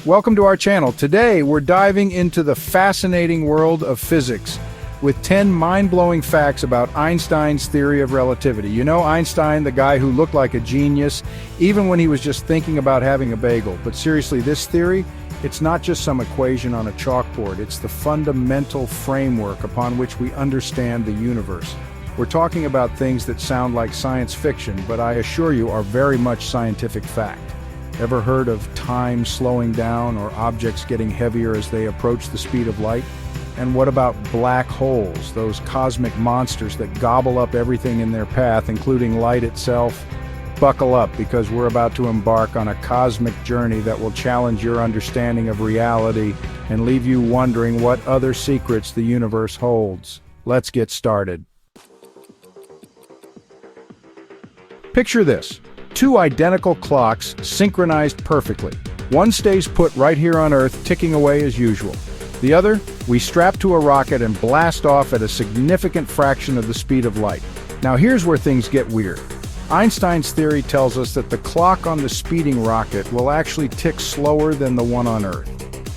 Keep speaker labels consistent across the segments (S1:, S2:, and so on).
S1: Welcome to our channel. Today, we're diving into the fascinating world of physics with 10 mind-blowing facts about Einstein's theory of relativity. You know Einstein, the guy who looked like a genius, even when he was just thinking about having a bagel. But seriously, this theory, it's not just some equation on a chalkboard. It's the fundamental framework upon which we understand the universe. We're talking about things that sound like science fiction, but I assure you are very much scientific fact. Ever heard of time slowing down or objects getting heavier as they approach the speed of light? And what about black holes, those cosmic monsters that gobble up everything in their path, including light itself? Buckle up, because we're about to embark on a cosmic journey that will challenge your understanding of reality and leave you wondering what other secrets the universe holds. Let's get started. Picture this. Two identical clocks synchronized perfectly. One stays put right here on Earth, ticking away as usual. The other, we strap to a rocket and blast off at a significant fraction of the speed of light. Now here's where things get weird. Einstein's theory tells us that the clock on the speeding rocket will actually tick slower than the one on Earth.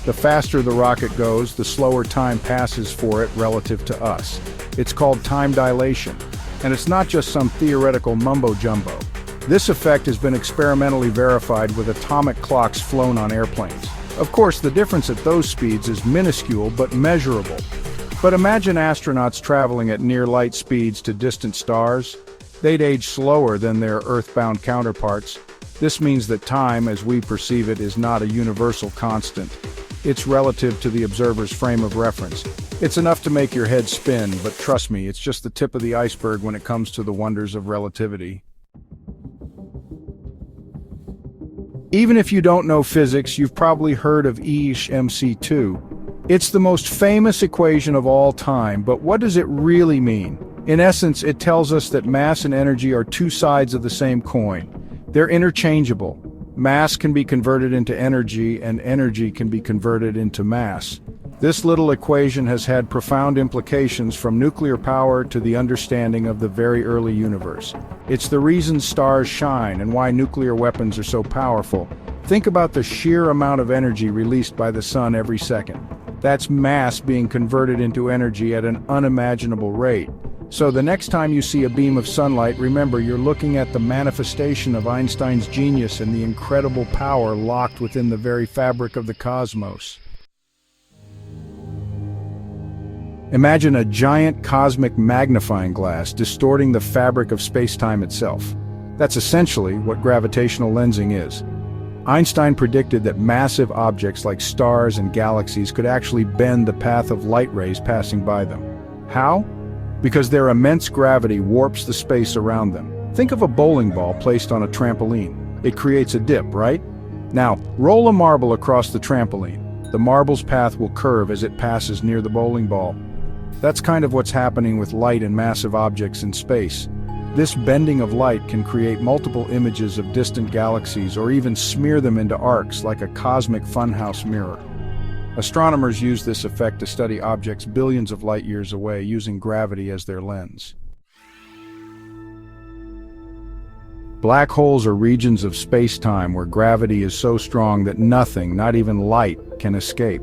S1: The faster the rocket goes, the slower time passes for it relative to us. It's called time dilation, and it's not just some theoretical mumbo-jumbo. This effect has been experimentally verified with atomic clocks flown on airplanes. Of course, the difference at those speeds is minuscule but measurable. But imagine astronauts traveling at near light speeds to distant stars. They'd age slower than their Earth-bound counterparts. This means that time, as we perceive it, is not a universal constant. It's relative to the observer's frame of reference. It's enough to make your head spin, but trust me, it's just the tip of the iceberg when it comes to the wonders of relativity. Even if you don't know physics, you've probably heard of E=mc2. It's the most famous equation of all time, but what does it really mean? In essence, it tells us that mass and energy are two sides of the same coin. They're interchangeable. Mass can be converted into energy, and energy can be converted into mass. This little equation has had profound implications from nuclear power to the understanding of the very early universe. It's the reason stars shine and why nuclear weapons are so powerful. Think about the sheer amount of energy released by the sun every second. That's mass being converted into energy at an unimaginable rate. So the next time you see a beam of sunlight, remember you're looking at the manifestation of Einstein's genius and the incredible power locked within the very fabric of the cosmos. Imagine a giant cosmic magnifying glass distorting the fabric of space-time itself. That's essentially what gravitational lensing is. Einstein predicted that massive objects like stars and galaxies could actually bend the path of light rays passing by them. How? Because their immense gravity warps the space around them. Think of a bowling ball placed on a trampoline. It creates a dip, right? Now, roll a marble across the trampoline. The marble's path will curve as it passes near the bowling ball. That's kind of what's happening with light and massive objects in space. This bending of light can create multiple images of distant galaxies or even smear them into arcs like a cosmic funhouse mirror. Astronomers use this effect to study objects billions of light years away using gravity as their lens. Black holes are regions of space-time where gravity is so strong that nothing, not even light, can escape.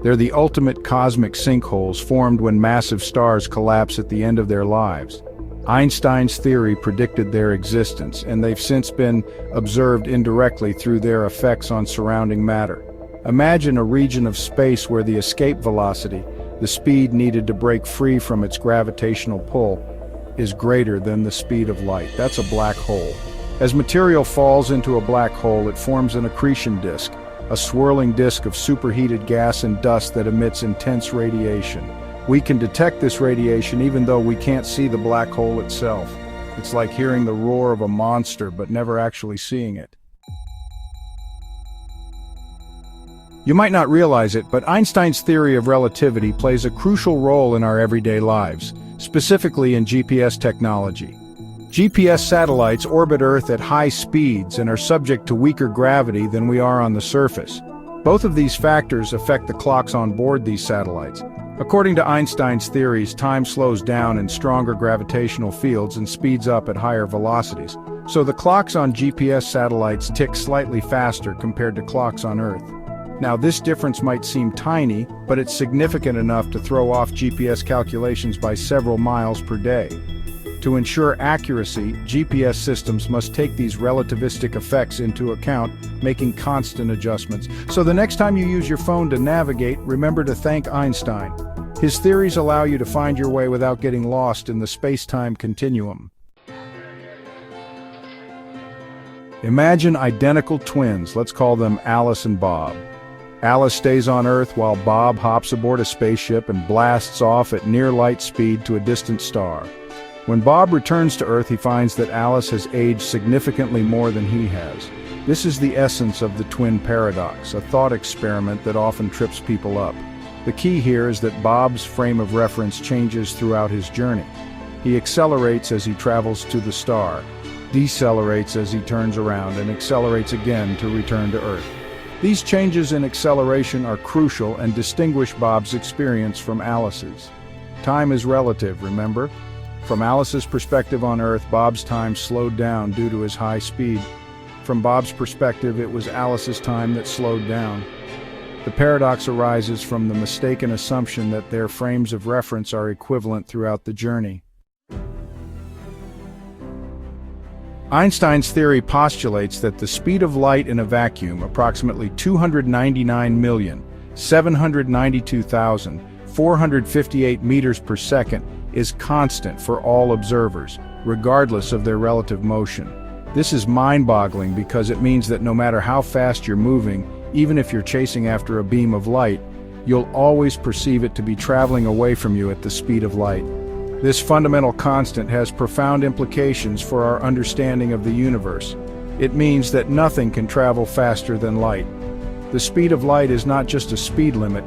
S1: They're the ultimate cosmic sinkholes formed when massive stars collapse at the end of their lives. Einstein's theory predicted their existence, and they've since been observed indirectly through their effects on surrounding matter. Imagine a region of space where the escape velocity, the speed needed to break free from its gravitational pull, is greater than the speed of light. That's a black hole. As material falls into a black hole, it forms an accretion disk, a swirling disk of superheated gas and dust that emits intense radiation. We can detect this radiation even though we can't see the black hole itself. It's like hearing the roar of a monster but never actually seeing it. You might not realize it, but Einstein's theory of relativity plays a crucial role in our everyday lives, specifically in GPS technology. GPS satellites orbit Earth at high speeds and are subject to weaker gravity than we are on the surface. Both of these factors affect the clocks on board these satellites. According to Einstein's theories, time slows down in stronger gravitational fields and speeds up at higher velocities. So the clocks on GPS satellites tick slightly faster compared to clocks on Earth. Now, this difference might seem tiny, but it's significant enough to throw off GPS calculations by several miles per day. To ensure accuracy, GPS systems must take these relativistic effects into account, making constant adjustments. So the next time you use your phone to navigate, remember to thank Einstein. His theories allow you to find your way without getting lost in the space-time continuum. Imagine identical twins, let's call them Alice and Bob. Alice stays on Earth while Bob hops aboard a spaceship and blasts off at near light speed to a distant star. When Bob returns to Earth, he finds that Alice has aged significantly more than he has. This is the essence of the twin paradox, a thought experiment that often trips people up. The key here is that Bob's frame of reference changes throughout his journey. He accelerates as he travels to the star, decelerates as he turns around, and accelerates again to return to Earth. These changes in acceleration are crucial and distinguish Bob's experience from Alice's. Time is relative, remember? From Alice's perspective on Earth, Bob's time slowed down due to his high speed. From Bob's perspective, it was Alice's time that slowed down. The paradox arises from the mistaken assumption that their frames of reference are equivalent throughout the journey. Einstein's theory postulates that the speed of light in a vacuum, approximately 299,792,458 meters per second, is constant for all observers, regardless of their relative motion. This is mind-boggling because it means that no matter how fast you're moving, even if you're chasing after a beam of light, you'll always perceive it to be traveling away from you at the speed of light. This fundamental constant has profound implications for our understanding of the universe. It means that nothing can travel faster than light. The speed of light is not just a speed limit,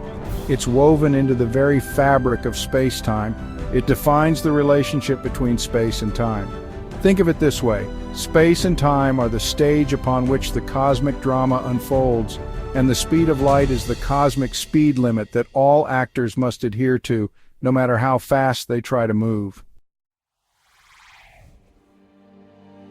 S1: it's woven into the very fabric of space-time. It defines the relationship between space and time. Think of it this way: space and time are the stage upon which the cosmic drama unfolds, and the speed of light is the cosmic speed limit that all actors must adhere to, no matter how fast they try to move.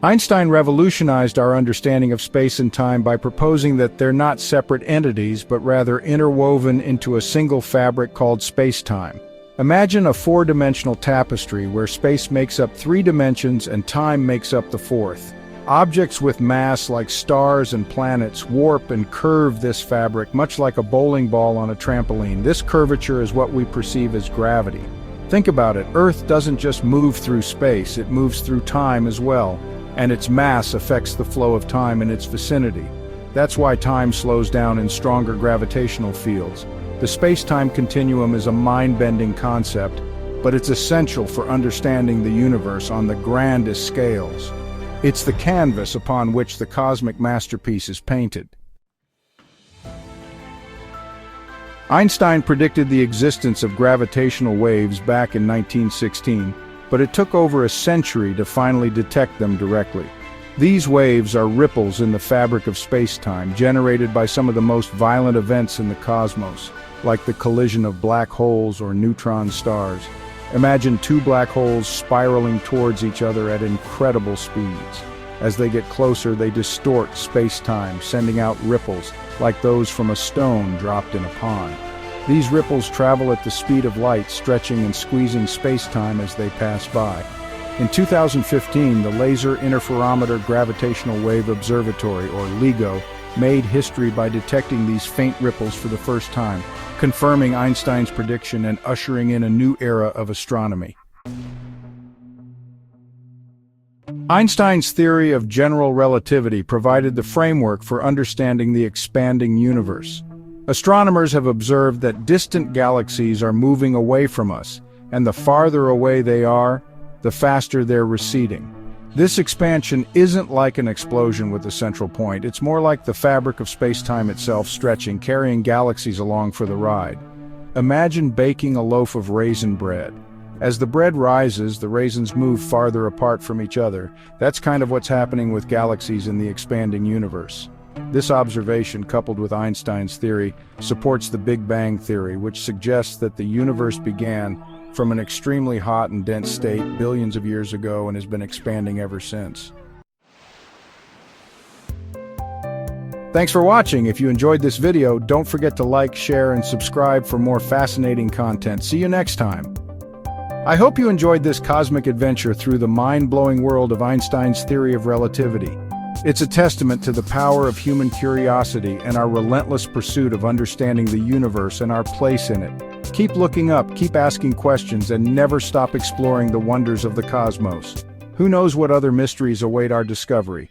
S1: Einstein revolutionized our understanding of space and time by proposing that they're not separate entities, but rather interwoven into a single fabric called space-time. Imagine a four-dimensional tapestry where space makes up three dimensions and time makes up the fourth. Objects with mass like stars and planets warp and curve this fabric much like a bowling ball on a trampoline. This curvature is what we perceive as gravity. Think about it, Earth doesn't just move through space, it moves through time as well, and its mass affects the flow of time in its vicinity. That's why time slows down in stronger gravitational fields. The space-time continuum is a mind-bending concept, but it's essential for understanding the universe on the grandest scales. It's the canvas upon which the cosmic masterpiece is painted. Einstein predicted the existence of gravitational waves back in 1916, but it took over a century to finally detect them directly. These waves are ripples in the fabric of space-time, generated by some of the most violent events in the cosmos, like the collision of black holes or neutron stars. Imagine two black holes spiraling towards each other at incredible speeds. As they get closer, they distort space-time, sending out ripples like those from a stone dropped in a pond. These ripples travel at the speed of light, stretching and squeezing space-time as they pass by. In 2015, the Laser Interferometer Gravitational Wave Observatory, or LIGO, made history by detecting these faint ripples for the first time, confirming Einstein's prediction and ushering in a new era of astronomy. Einstein's theory of general relativity provided the framework for understanding the expanding universe. Astronomers have observed that distant galaxies are moving away from us, and the farther away they are, the faster they're receding. This expansion isn't like an explosion with a central point, it's more like the fabric of space-time itself stretching, carrying galaxies along for the ride. Imagine baking a loaf of raisin bread. As the bread rises, the raisins move farther apart from each other. That's kind of what's happening with galaxies in the expanding universe. This observation, coupled with Einstein's theory, supports the Big Bang theory, which suggests that the universe began from an extremely hot and dense state billions of years ago and has been expanding ever since. Thanks for watching. If you enjoyed this video, don't forget to like, share, and subscribe for more fascinating content. See you next time. I hope you enjoyed this cosmic adventure through the mind-blowing world of Einstein's theory of relativity. It's a testament to the power of human curiosity and our relentless pursuit of understanding the universe and our place in it. Keep looking up, keep asking questions, and never stop exploring the wonders of the cosmos. Who knows what other mysteries await our discovery?